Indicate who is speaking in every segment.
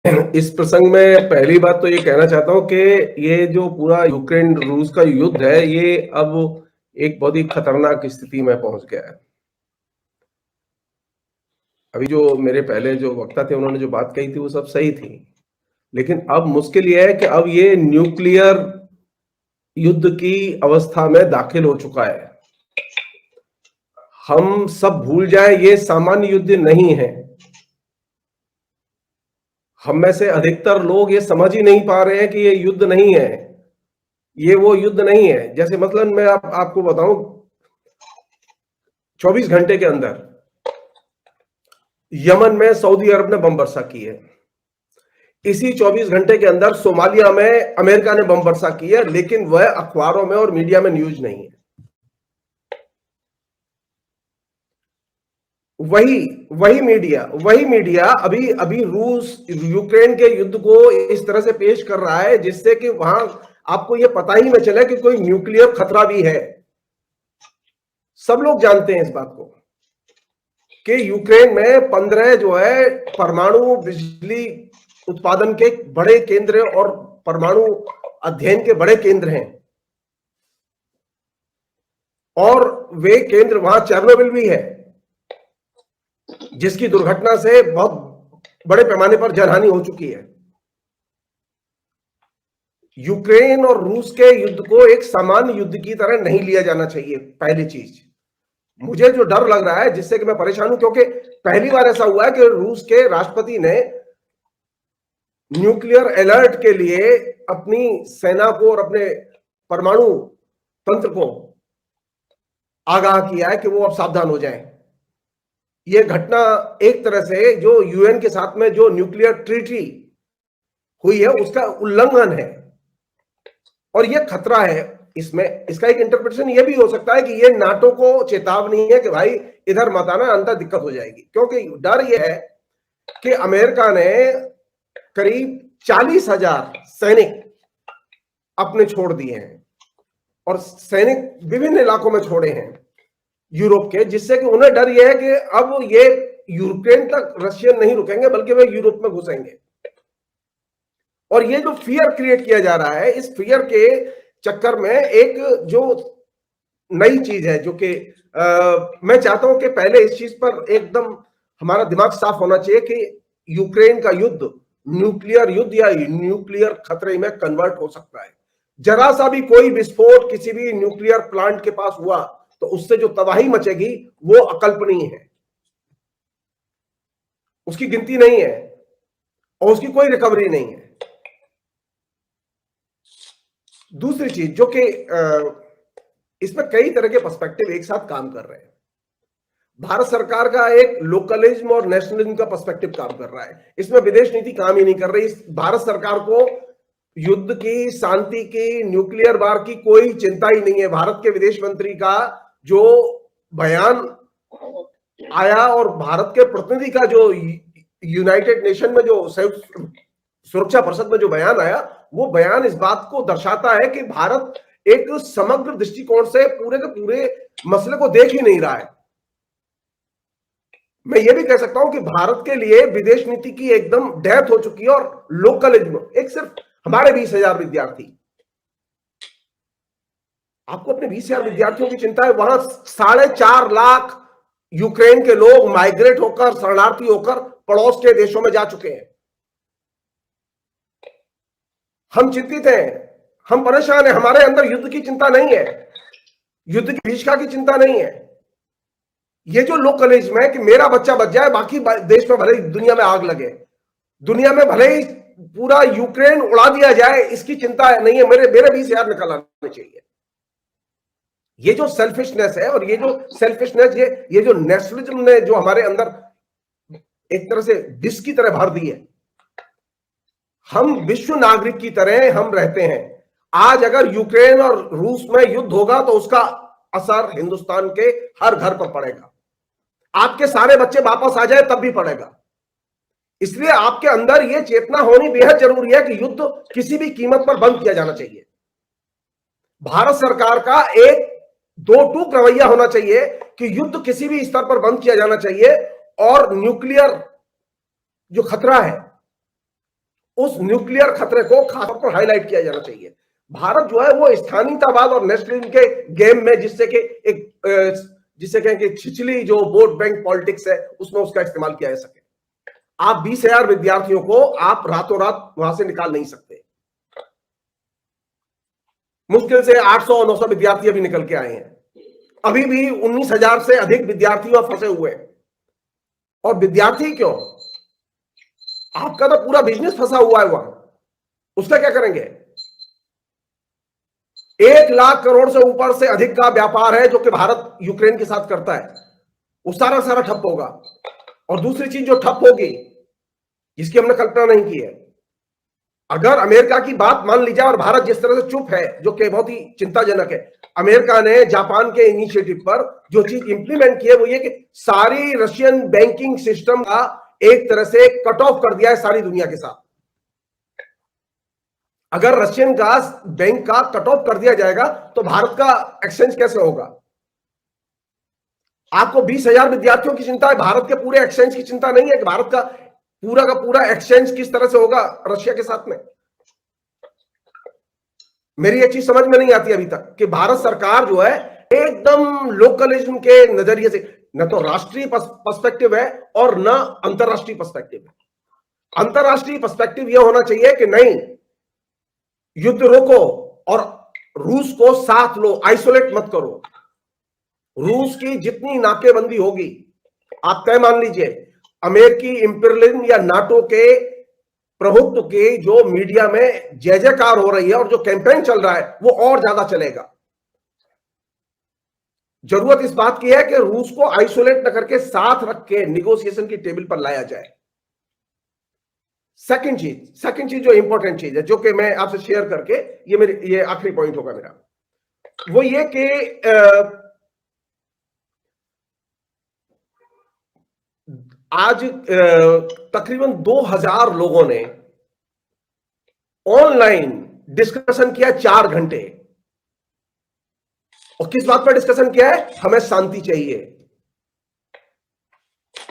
Speaker 1: इस प्रसंग में पहली बात तो ये कहना चाहता हूं कि ये जो पूरा यूक्रेन रूस का युद्ध है, ये अब एक बहुत ही खतरनाक स्थिति में पहुंच गया है। अभी जो मेरे पहले जो वक्ता थे, उन्होंने जो बात कही थी वो सब सही थी, लेकिन अब मुश्किल ये है कि अब ये न्यूक्लियर युद्ध की अवस्था में दाखिल हो चुका है। हम सब भूल जाएं, ये सामान्य युद्ध नहीं है। हम में से अधिकतर लोग ये समझ ही नहीं पा रहे हैं कि ये युद्ध नहीं है, ये वो युद्ध नहीं है। जैसे मतलब मैं आपको बताऊं, 24 घंटे के अंदर यमन में सऊदी अरब ने बम वर्षा की है। इसी 24 घंटे के अंदर सोमालिया में अमेरिका ने बम वर्षा की है, लेकिन वह अखबारों में और मीडिया में न्यूज नहीं है। वही मीडिया अभी अभी रूस यूक्रेन के युद्ध को इस तरह से पेश कर रहा है जिससे कि वहां आपको यह पता ही न चले कि कोई न्यूक्लियर खतरा भी है। सब लोग जानते हैं इस बात को कि यूक्रेन में 15 जो है परमाणु बिजली उत्पादन के बड़े केंद्र और परमाणु अध्ययन के बड़े केंद्र हैं, और वे केंद्र वहां चेर्नोबिल भी है, जिसकी दुर्घटना से बहुत बड़े पैमाने पर जनहानि हो चुकी है। यूक्रेन और रूस के युद्ध को एक सामान्य युद्ध की तरह नहीं लिया जाना चाहिए। पहली चीज, मुझे जो डर लग रहा है, जिससे कि मैं परेशान हूं, क्योंकि पहली बार ऐसा हुआ है कि रूस के राष्ट्रपति ने न्यूक्लियर अलर्ट के लिए अपनी सेना को और अपने परमाणु तंत्र को आगाह किया है कि वो अब सावधान हो जाएं। यह घटना एक तरह से जो यूएन के साथ में जो न्यूक्लियर ट्रीटी हुई है उसका उल्लंघन है, और यह खतरा है। इसमें इसका एक इंटरप्रिटेशन यह भी हो सकता है कि यह नाटो को चेतावनी है कि भाई इधर मत आना, अंदर दिक्कत हो जाएगी। क्योंकि डर यह है कि अमेरिका ने करीब 40,000 सैनिक अपने छोड़ दिए हैं, और सैनिक विभिन्न इलाकों में छोड़े हैं यूरोप के, जिससे कि उन्हें डर यह है कि अब ये यूक्रेन तक रशियन नहीं रुकेंगे बल्कि वे यूरोप में घुसेंगे। और ये जो फियर क्रिएट किया जा रहा है, इस फियर के चक्कर में एक जो नई चीज है जो कि मैं चाहता हूं कि पहले इस चीज पर एकदम हमारा दिमाग साफ होना चाहिए कि यूक्रेन का युद्ध न्यूक्लियर युद्ध या न्यूक्लियर खतरे में कन्वर्ट हो सकता है। जरा सा भी कोई विस्फोट किसी भी न्यूक्लियर प्लांट के पास हुआ तो उससे जो तबाही मचेगी वो अकल्पनीय है, उसकी गिनती नहीं है और उसकी कोई रिकवरी नहीं है। दूसरी चीज जो कि इसमें कई तरह के पर्सपेक्टिव एक साथ काम कर रहे हैं। भारत सरकार का एक लोकलिज्म और नेशनलिज्म का पर्सपेक्टिव काम कर रहा है, इसमें विदेश नीति काम ही नहीं कर रही। भारत सरकार को युद्ध की, शांति की, न्यूक्लियर वार की कोई चिंता ही नहीं है। भारत के विदेश मंत्री का जो बयान आया और भारत के प्रतिनिधि का जो यूनाइटेड नेशन में जो सुरक्षा परिषद में जो बयान आया, वो बयान इस बात को दर्शाता है कि भारत एक समग्र दृष्टिकोण से पूरे के पूरे मसले को देख ही नहीं रहा है। मैं ये भी कह सकता हूं कि भारत के लिए विदेश नीति की एकदम डेथ हो चुकी है, और लोकलिज्म एक सिर्फ हमारे 20,000 विद्यार्थी, आपको अपने 20,000 विद्यार्थियों की चिंता है, वहां 4.5 लाख यूक्रेन के लोग माइग्रेट होकर, शरणार्थी होकर पड़ोस के देशों में जा चुके हैं। हम चिंतित हैं, हम परेशान हैं। हमारे अंदर युद्ध की चिंता नहीं है, युद्ध की भीषिका की चिंता नहीं है। ये जो लोकलिज्म है कि मेरा बच्चा बच जाए, बाकी देश में भले ही दुनिया में आग लगे, दुनिया में भले ही पूरा यूक्रेन उड़ा दिया जाए, इसकी चिंता नहीं है। मेरे 20,000 निकल आने चाहिए। ये जो सेल्फिशनेस है, और ये जो सेल्फिशनेस, ये जो नेशनलिज्म ने जो हमारे अंदर एक तरह से विष की तरह भर दी है, हम विश्व नागरिक की तरह हम रहते हैं। आज अगर यूक्रेन और रूस में युद्ध होगा तो उसका असर हिंदुस्तान के हर घर पर पड़ेगा। आपके सारे बच्चे वापस आ जाए तब भी पड़ेगा। इसलिए आपके अंदर यह चेतना होनी बेहद जरूरी है कि युद्ध किसी भी कीमत पर बंद किया जाना चाहिए। भारत सरकार का एक दो टूक रवैया होना चाहिए कि युद्ध किसी भी स्तर पर बंद किया जाना चाहिए, और न्यूक्लियर जो खतरा है उस न्यूक्लियर खतरे को खासतौर पर हाईलाइट किया जाना चाहिए। भारत जो है वो स्थानीयतावाद और नेशनलिज्म के गेम में, जिससे कहें कि छिछली जो वोट बैंक पॉलिटिक्स है उसमें उसका इस्तेमाल किया जा सके। आप 20,000 विद्यार्थियों को आप रातों रात वहां से निकाल नहीं सकते। मुश्किल से 800-900 विद्यार्थी अभी निकल के आए हैं। अभी भी 19,000 से अधिक विद्यार्थी वहां फंसे हुए हैं। और विद्यार्थी क्यों, आपका तो पूरा बिजनेस फंसा हुआ है वहां, उसका क्या करेंगे? 1 लाख करोड़ से ऊपर से अधिक का व्यापार है जो कि भारत यूक्रेन के साथ करता है, वो सारा सारा ठप होगा। और दूसरी चीज जो ठप होगी, जिसकी हमने कल्पना नहीं की है, अगर अमेरिका की बात मान ली जाए और भारत जिस तरह से चुप है, जो कि बहुत ही चिंताजनक है। अमेरिका ने जापान के इनिशिएटिव पर जो चीज इंप्लीमेंट की है वो ये कि सारी रशियन बैंकिंग सिस्टम का एक तरह से कट ऑफ कर दिया है सारी दुनिया के साथ। अगर रशियन का बैंक का कट ऑफ कर दिया जाएगा तो भारत का एक्सचेंज कैसे होगा? आपको 20,000 विद्यार्थियों की चिंता है, भारत के पूरे एक्सचेंज की चिंता नहीं है कि भारत का पूरा एक्सचेंज किस तरह से होगा रशिया के साथ में। मेरी एक चीज समझ में नहीं आती अभी तक कि भारत सरकार जो है एकदम लोकलिज्म के नजरिए से, न तो राष्ट्रीय पर्सपेक्टिव है और न अंतरराष्ट्रीय पर्सपेक्टिव है। अंतरराष्ट्रीय पर्सपेक्टिव यह होना चाहिए कि नहीं, युद्ध रोको और रूस को साथ लो, आइसोलेट मत करो। रूस की जितनी नाकेबंदी होगी, आप तय मान लीजिए, अमेरिकी इंपीरियलिज्म या नाटो के प्रभुत्व की जो मीडिया में जय जयकार हो रही है और जो कैंपेन चल रहा है वो और ज्यादा चलेगा। जरूरत इस बात की है कि रूस को आइसोलेट न करके साथ रख के निगोशिएशन की टेबल पर लाया जाए। सेकंड चीज जो इंपॉर्टेंट चीज है, जो कि मैं आपसे शेयर करके ये आखिरी पॉइंट होगा मेरा, वो ये कि आज तकरीबन 2,000 लोगों ने ऑनलाइन डिस्कशन किया 4 घंटे। और किस बात पर डिस्कशन किया है? हमें शांति चाहिए,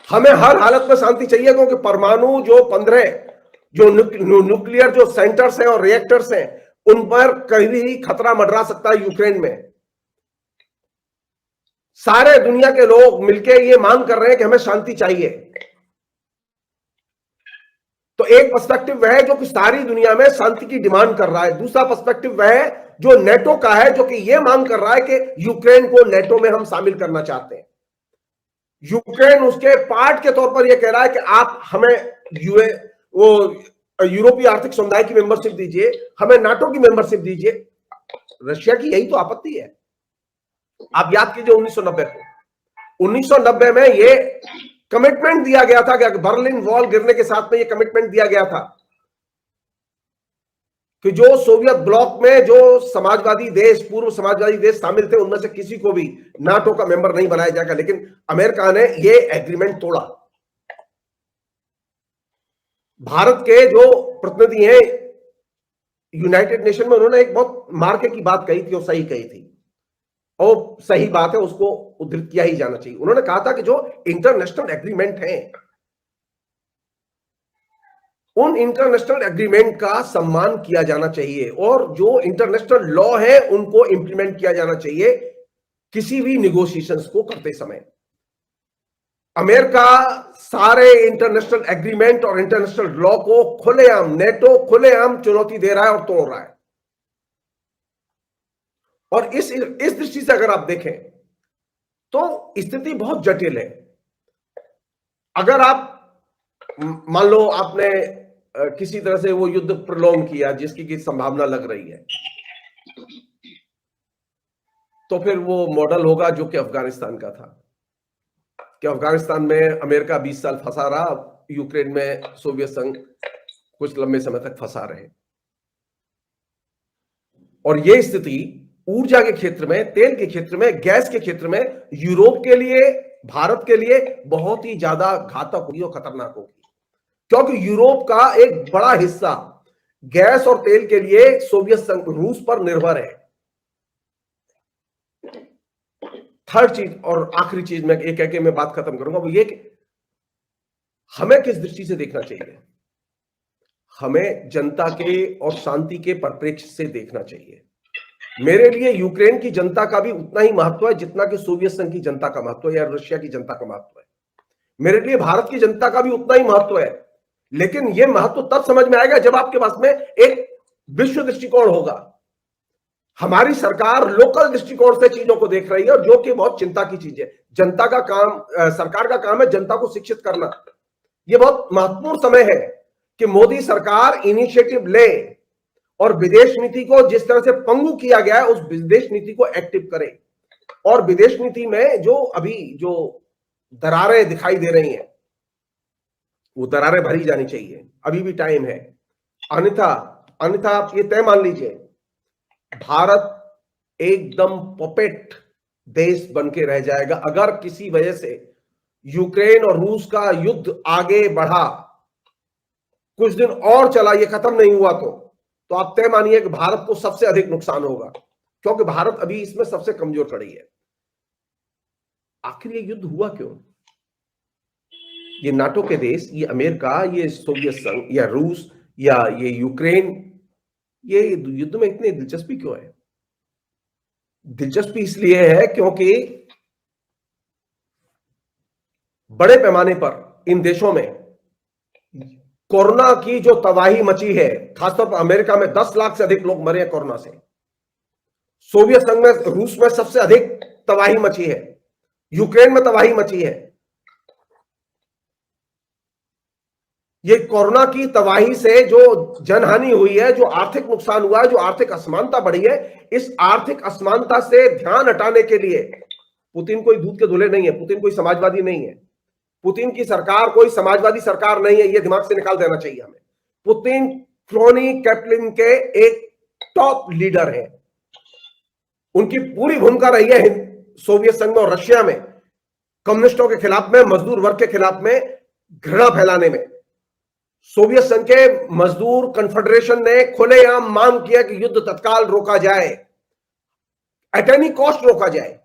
Speaker 1: हमें हर हालत में शांति चाहिए, क्योंकि परमाणु जो 15 जो न्यूक्लियर जो सेंटर्स हैं और रिएक्टर्स हैं, उन पर कहीं भी खतरा मंडरा सकता है यूक्रेन में। सारे दुनिया के लोग मिलकर ये मांग कर रहे हैं कि हमें शांति चाहिए। तो एक पर्सपेक्टिव वह है जो कि सारी दुनिया में शांति की डिमांड कर रहा है। दूसरा पर्सपेक्टिव वह है जो नेटो का है, जो कि यह मांग कर रहा है कि यूक्रेन को नेटो में हम शामिल करना चाहते हैं। यूक्रेन उसके पार्ट के तौर पर यह कह रहा है कि आप हमें यूरोपीय आर्थिक समुदाय की मेंबरशिप दीजिए, हमें नाटो की मेंबरशिप दीजिए। रशिया की यही तो आपत्ति है। आप याद कीजिए 1990 में यह कमिटमेंट दिया गया था कि बर्लिन वॉल गिरने के साथ में यह कमिटमेंट दिया गया था कि जो सोवियत ब्लॉक में जो समाजवादी देश, पूर्व समाजवादी देश शामिल थे, उनमें से किसी को भी नाटो का मेंबर नहीं बनाया जाएगा। लेकिन अमेरिका ने यह एग्रीमेंट तोड़ा। भारत के जो प्रतिनिधि हैं यूनाइटेड नेशन में, उन्होंने एक बहुत मार्के की बात कही थी और सही कही थी, और सही बात है, उसको उद्धृत किया ही जाना चाहिए। उन्होंने कहा था कि जो इंटरनेशनल एग्रीमेंट हैं, उन इंटरनेशनल एग्रीमेंट का सम्मान किया जाना चाहिए और जो इंटरनेशनल लॉ है उनको इंप्लीमेंट किया जाना चाहिए किसी भी निगोशिएशंस को करते समय। अमेरिका सारे इंटरनेशनल एग्रीमेंट और इंटरनेशनल लॉ को खुलेआम, नेटो खुलेआम चुनौती दे रहा है और तोड़ रहा है। और इस दृष्टि से अगर आप देखें तो स्थिति बहुत जटिल है। अगर आप मान लो आपने किसी तरह से वो युद्ध प्रलोम किया जिसकी की संभावना लग रही है, तो फिर वो मॉडल होगा जो कि अफगानिस्तान का था, कि अफगानिस्तान में अमेरिका 20 साल फंसा रहा, यूक्रेन में सोवियत संघ कुछ लंबे समय तक फंसा रहे। और ये स्थिति ऊर्जा के क्षेत्र में, तेल के क्षेत्र में, गैस के क्षेत्र में यूरोप के लिए, भारत के लिए बहुत ही ज्यादा घातक होगी और खतरनाक होगी, क्योंकि यूरोप का एक बड़ा हिस्सा गैस और तेल के लिए सोवियत संघ, रूस पर निर्भर है। थर्ड चीज और आखिरी चीज मैं एक कह के मैं बात खत्म करूंगा, वो ये कि हमें किस दृष्टि से देखना चाहिए। हमें जनता के और शांति के परिप्रेक्ष्य से देखना चाहिए। मेरे लिए यूक्रेन की जनता का भी उतना ही महत्व है जितना कि सोवियत संघ की जनता का महत्व है या रशिया की जनता का महत्व है। मेरे लिए भारत की जनता का भी उतना ही महत्व है, लेकिन यह महत्व तब समझ में आएगा जब आपके पास में एक विश्व दृष्टिकोण होगा। हमारी सरकार लोकल दृष्टिकोण से चीजों को देख रही है और जो कि बहुत चिंता की चीज है। जनता का काम, सरकार का काम है जनता को शिक्षित करना। यह बहुत महत्वपूर्ण समय है कि मोदी सरकार इनिशिएटिव ले और विदेश नीति को जिस तरह से पंगु किया गया है उस विदेश नीति को एक्टिव करे और विदेश नीति में जो अभी जो दरारें दिखाई दे रही हैं वो दरारें भरी जानी चाहिए, अभी भी टाइम है। अन्यथा आप ये तय मान लीजिए भारत एकदम पपेट देश बन के रह जाएगा। अगर किसी वजह से यूक्रेन और रूस का युद्ध आगे बढ़ा, कुछ दिन और चला, ये खत्म नहीं हुआ तो आप तय मानिए कि भारत को सबसे अधिक नुकसान होगा, क्योंकि भारत अभी इसमें सबसे कमजोर खड़ी है। आखिर ये युद्ध हुआ क्यों? ये नाटो के देश, ये अमेरिका, ये सोवियत संघ या रूस या ये यूक्रेन, ये युद्ध में इतनी दिलचस्पी क्यों है? दिलचस्पी इसलिए है क्योंकि बड़े पैमाने पर इन देशों में कोरोना की जो तबाही मची है, खासतौर पर अमेरिका में 10 लाख से अधिक लोग मरे हैं कोरोना से। सोवियत संघ में, रूस में सबसे अधिक तबाही मची है, यूक्रेन में तबाही मची है। ये कोरोना की तबाही से जो जनहानि हुई है, जो आर्थिक नुकसान हुआ है, जो आर्थिक असमानता बढ़ी है, इस आर्थिक असमानता से ध्यान हटाने के लिए पुतिन कोई दूध के धुले नहीं है, पुतिन कोई समाजवादी नहीं है, पुतिन की सरकार कोई समाजवादी सरकार नहीं है, ये दिमाग से निकाल देना चाहिए हमें। पुतिन क्रोनी कैप्लिन के एक टॉप लीडर हैं। उनकी पूरी भूमिका रही है सोवियत संघ में और रशिया में कम्युनिस्टों के खिलाफ में, मजदूर वर्ग के खिलाफ में घृणा फैलाने में। सोवियत संघ के मजदूर कन्फेडरेशन ने खुलेआम मांग किया कि युद्ध तत्काल रोका जाए, एट एनी कॉस्ट रोका जाए,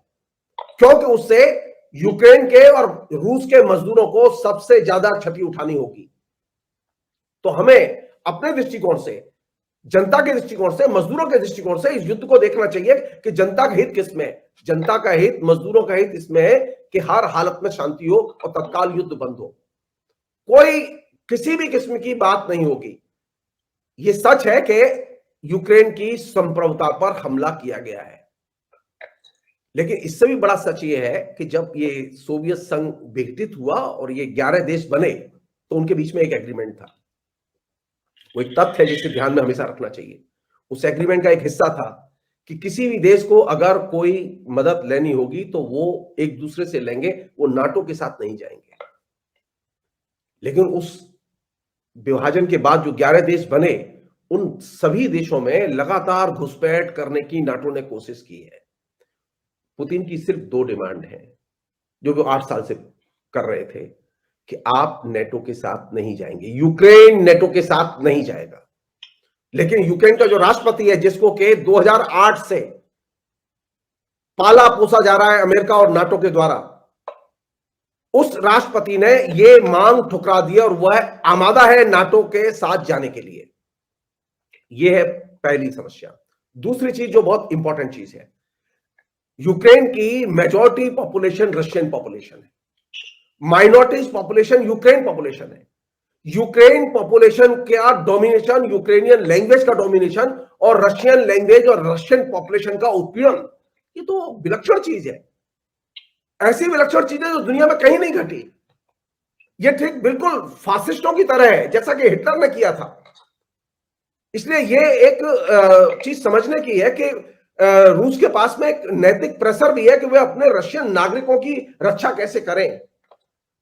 Speaker 1: क्योंकि उससे यूक्रेन के और रूस के मजदूरों को सबसे ज्यादा क्षति उठानी होगी। तो हमें अपने दृष्टिकोण से, जनता के दृष्टिकोण से, मजदूरों के दृष्टिकोण से इस युद्ध को देखना चाहिए कि जनता का हित किसमें है। जनता का हित, मजदूरों का हित इसमें है कि हर हालत में शांति हो और तत्काल युद्ध बंद हो, कोई किसी भी किस्म की बात नहीं होगी। यह सच है कि यूक्रेन की संप्रभुता पर हमला किया गया है, लेकिन इससे भी बड़ा सच ये है कि जब ये सोवियत संघ विघटित हुआ और ये 11 देश बने तो उनके बीच में एक एग्रीमेंट था। वो एक तथ्य है जिसे ध्यान में हमेशा रखना चाहिए। उस एग्रीमेंट का एक हिस्सा था कि किसी भी देश को अगर कोई मदद लेनी होगी तो वो एक दूसरे से लेंगे, वो नाटो के साथ नहीं जाएंगे। लेकिन उस विभाजन के बाद जो 11 देश बने, उन सभी देशों में लगातार घुसपैठ करने की नाटो ने कोशिश की है। पुतिन की सिर्फ 2 डिमांड है जो वो 8 साल से कर रहे थे कि आप नेटो के साथ नहीं जाएंगे, यूक्रेन नेटो के साथ नहीं जाएगा। लेकिन यूक्रेन का जो राष्ट्रपति है, जिसको के 2008 से पाला पोसा जा रहा है अमेरिका और नाटो के द्वारा, उस राष्ट्रपति ने यह मांग ठुकरा दी और वह आमादा है नाटो के साथ जाने के लिए। यह है पहली समस्या। दूसरी चीज जो बहुत इंपॉर्टेंट चीज है, यूक्रेन की मेजॉरिटी पॉपुलेशन रशियन पॉपुलेशन है, माइनॉरिटीज पॉपुलेशन यूक्रेन पॉपुलेशन है। यूक्रेन पॉपुलेशन का डोमिनेशन, यूक्रेनियन लैंग्वेज का डोमिनेशन और रशियन लैंग्वेज और रशियन पॉपुलेशन का उत्पीड़न, ये तो विलक्षण चीज है। ऐसी विलक्षण चीजें जो दुनिया में कहीं नहीं घटी। ये ठीक बिल्कुल फासिस्टों की तरह है, जैसा कि हिटलर ने किया था। इसलिए ये एक चीज समझने की है कि रूस के पास में एक नैतिक प्रेशर भी है कि वे अपने रशियन नागरिकों की रक्षा कैसे करें।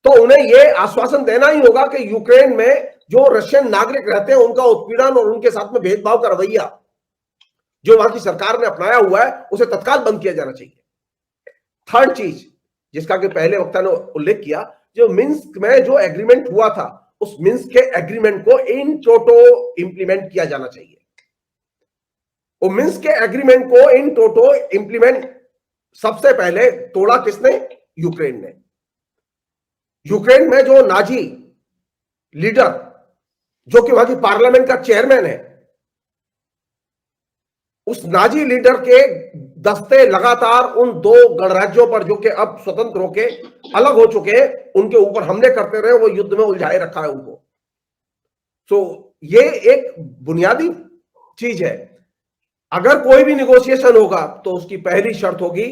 Speaker 1: तो उन्हें यह आश्वासन देना ही होगा कि यूक्रेन में जो रशियन नागरिक रहते हैं उनका उत्पीड़न और उनके साथ में भेदभाव का रवैया जो वहां की सरकार ने अपनाया हुआ है, उसे तत्काल बंद किया जाना चाहिए। थर्ड चीज जिसका कि पहले वक्ता ने उल्लेख किया, जो मिन्स्क में जो एग्रीमेंट हुआ था, उस मिन्स्क के एग्रीमेंट को इन टोटो इंप्लीमेंट किया जाना चाहिए। वो मिन्स्क के एग्रीमेंट को इन टोटो इंप्लीमेंट सबसे पहले तोड़ा किसने? यूक्रेन ने। यूक्रेन में जो नाजी लीडर जो कि वहां की पार्लियामेंट का चेयरमैन है, उस नाजी लीडर के दस्ते लगातार उन दो गणराज्यों पर, जो कि अब स्वतंत्र होके अलग हो चुके हैं, उनके ऊपर हमले करते रहे, वो युद्ध में उलझाए रखा है उनको। तो ये एक बुनियादी चीज है। अगर कोई भी निगोशिएशन होगा तो उसकी पहली शर्त होगी,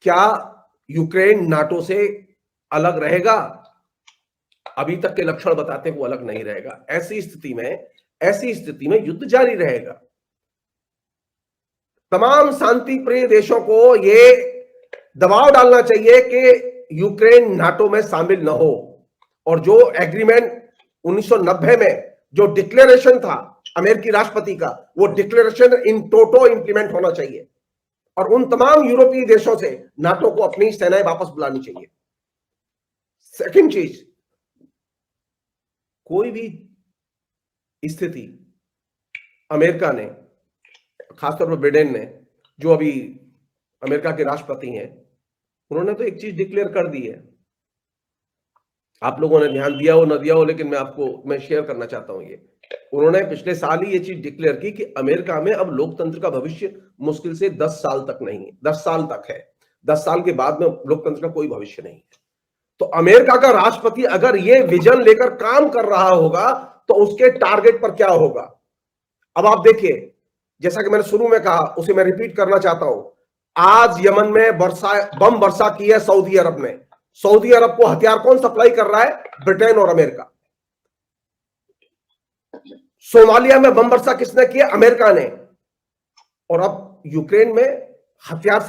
Speaker 1: क्या यूक्रेन नाटो से अलग रहेगा? अभी तक के लक्षण बताते हैं वो अलग नहीं रहेगा। ऐसी स्थिति में युद्ध जारी रहेगा। तमाम शांति प्रिय देशों को यह दबाव डालना चाहिए कि यूक्रेन नाटो में शामिल न हो, और जो एग्रीमेंट 1990 में जो डिक्लेरेशन था अमेरिकी राष्ट्रपति का, वो डिक्लेरेशन इन टोटो इंप्लीमेंट होना चाहिए, और उन तमाम यूरोपीय देशों से नाटो को अपनी सेनाएं वापस बुलानी चाहिए। सेकंड चीज, कोई भी स्थिति अमेरिका ने, खासतौर पर बिडेन ने, जो अभी अमेरिका के राष्ट्रपति हैं, उन्होंने तो एक चीज डिक्लेयर कर दी है। आप लोगों ने ध्यान दिया हो न दिया हो, लेकिन मैं शेयर करना चाहता हूं ये। उन्होंने पिछले साल ही ये चीज डिक्लेयर की कि अमेरिका में अब लोकतंत्र का भविष्य मुश्किल से 10 साल तक नहीं है, 10 साल तक है। 10 साल के बाद में लोकतंत्र का कोई भविष्य नहीं है। तो अमेरिका का राष्ट्रपति अगर ये विजन लेकर काम कर रहा होगा तो उसके टारगेट पर क्या होगा? अब आप देखिए, जैसा कि मैंने शुरू में कहा, उसे मैं रिपीट करना चाहता हूं। आज यमन में बम वर्षा की है सऊदी अरब ने। सऊदी अरब को हथियार कौन सप्लाई कर रहा है? ब्रिटेन और अमेरिका। सोमालिया में बम वर्षा किसने किया? अमेरिका ने। और अब यूक्रेन में हथियार